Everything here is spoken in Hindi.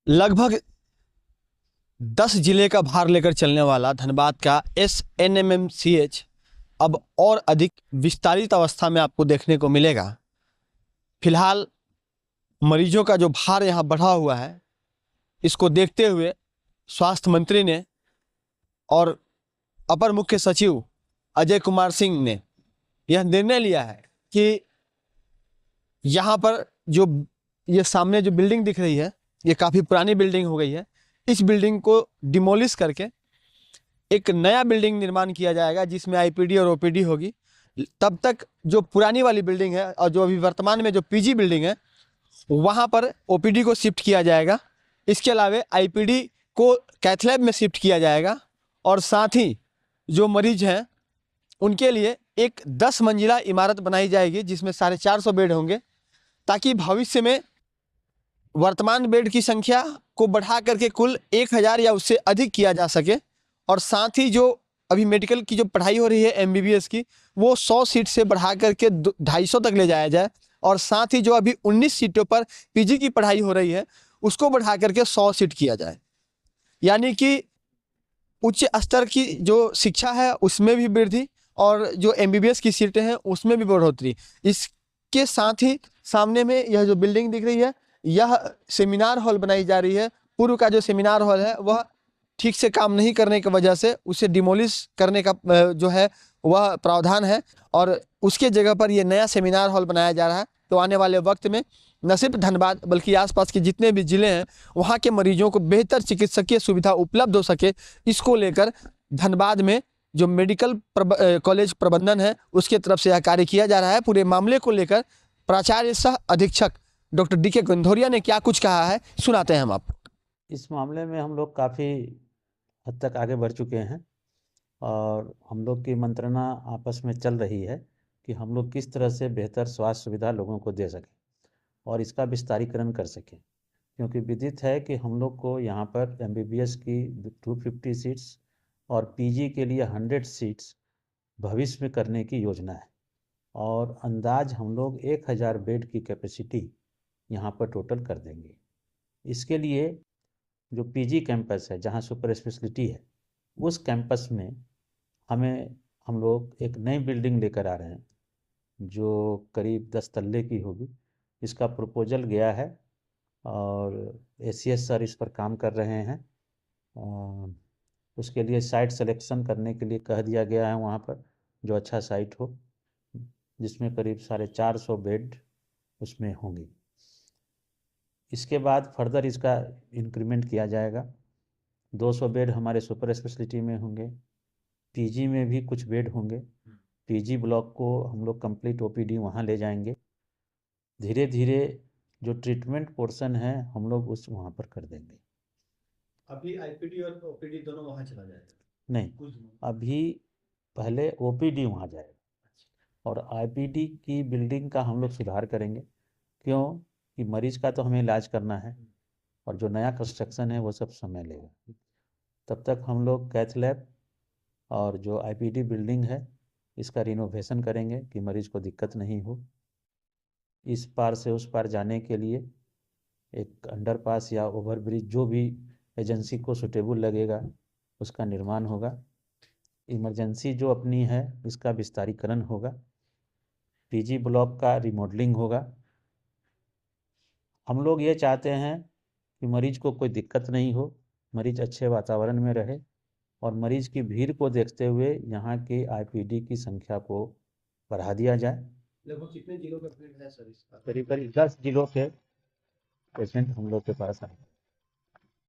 लगभग 10 जिले का भार लेकर चलने वाला धनबाद का SNMMCH अब और अधिक विस्तारित अवस्था में आपको देखने को मिलेगा। फिलहाल मरीजों का जो भार यहाँ बढ़ा हुआ है, इसको देखते हुए स्वास्थ्य मंत्री ने और अपर मुख्य सचिव अजय कुमार सिंह ने यह निर्णय लिया है कि यहाँ पर जो ये सामने जो बिल्डिंग दिख रही है, ये काफ़ी पुरानी बिल्डिंग हो गई है। इस बिल्डिंग को डिमोलिश करके एक नया बिल्डिंग निर्माण किया जाएगा जिसमें IPD और OPD होगी। तब तक जो पुरानी वाली बिल्डिंग है और जो अभी वर्तमान में जो PG बिल्डिंग है, वहाँ पर OPD को शिफ्ट किया जाएगा। इसके अलावा IPD को कैथ लैब में शिफ्ट किया जाएगा और साथ ही जो मरीज हैं उनके लिए एक 10 मंजिला इमारत बनाई जाएगी जिसमें 450 बेड होंगे, ताकि भविष्य में वर्तमान बेड की संख्या को बढ़ा करके कुल 1000 या उससे अधिक किया जा सके। और साथ ही जो अभी मेडिकल की जो पढ़ाई हो रही है MBBS की, वो 100 सीट से बढ़ा करके 250 तक ले जाया जाए। और साथ ही जो अभी 19 सीटों पर PG की पढ़ाई हो रही है, उसको बढ़ा करके 100 सीट किया जाए। यानी कि उच्च स्तर की जो शिक्षा है उसमें भी वृद्धि और जो MBBS की सीटें हैं उसमें भी बढ़ोतरी। इसके साथ ही सामने में यह जो बिल्डिंग दिख रही है, यह सेमिनार हॉल बनाई जा रही है। पूर्व का जो सेमिनार हॉल है वह ठीक से काम नहीं करने की वजह से उसे डिमोलिश करने का जो है वह प्रावधान है और उसके जगह पर यह नया सेमिनार हॉल बनाया जा रहा है। तो आने वाले वक्त में न सिर्फ धनबाद बल्कि आसपास के जितने भी ज़िले हैं, वहाँ के मरीजों को बेहतर चिकित्सकीय सुविधा उपलब्ध हो सके, इसको लेकर धनबाद में जो मेडिकल कॉलेज प्रबंधन है उसके तरफ से यह कार्य किया जा रहा है। पूरे मामले को लेकर प्राचार्य सह अधीक्षक डॉक्टर DK गंधोरिया ने क्या कुछ कहा है, सुनाते हैं हम आपको। इस मामले में हम लोग काफ़ी हद तक आगे बढ़ चुके हैं और हम लोग की मंत्रणा आपस में चल रही है कि हम लोग किस तरह से बेहतर स्वास्थ्य सुविधा लोगों को दे सकें और इसका विस्तारीकरण कर सकें, क्योंकि विदित है कि हम लोग को यहाँ पर MBBS की 250 सीट्स और PG के लिए 100 सीट्स भविष्य में करने की योजना है और अंदाज हम लोग 1000 बेड की कैपेसिटी यहाँ पर टोटल कर देंगे। इसके लिए जो PG कैंपस है जहाँ सुपर स्पेशलिटी है, उस कैंपस में हम लोग एक नई बिल्डिंग लेकर आ रहे हैं जो करीब 10 तल्ले की होगी। इसका प्रपोजल गया है और ACS सर इस पर काम कर रहे हैं। उसके लिए साइट सिलेक्शन करने के लिए कह दिया गया है वहाँ पर, जो अच्छा साइट हो जिसमें करीब 450 बेड उसमें होंगी। इसके बाद फर्दर इसका इंक्रीमेंट किया जाएगा। 200 बेड हमारे सुपर स्पेशलिटी में होंगे, PG में भी कुछ बेड होंगे। PG ब्लॉक को हम लोग कंप्लीट OPD वहाँ ले जाएंगे। धीरे धीरे जो ट्रीटमेंट पोर्शन है हम लोग उस वहाँ पर कर देंगे। अभी IPD और OPD दोनों वहाँ चला जाएगा? नहीं, अभी पहले OPD वहाँ जाएगा और IPD की बिल्डिंग का हम लोग सुधार करेंगे, क्यों कि मरीज का तो हमें इलाज करना है और जो नया कंस्ट्रक्शन है वो सब समय लेगा। तब तक हम लोग कैथ लैब और जो IPD बिल्डिंग है इसका रिनोवेशन करेंगे कि मरीज को दिक्कत नहीं हो। इस पार से उस पार जाने के लिए एक अंडरपास या ओवरब्रिज जो भी एजेंसी को सुटेबल लगेगा उसका निर्माण होगा। इमरजेंसी जो अपनी है इसका विस्तारीकरण होगा। PG ब्लॉक का रिमॉडलिंग होगा। हम लोग ये चाहते हैं कि मरीज को कोई दिक्कत नहीं हो, मरीज अच्छे वातावरण में रहे और मरीज की भीड़ को देखते हुए यहाँ की IPD की संख्या को बढ़ा दिया जाए। लगभग कितने जिलों का बेड है सर इसका? करीब 10 जिलों के पेशेंट हम लोग के पास आए।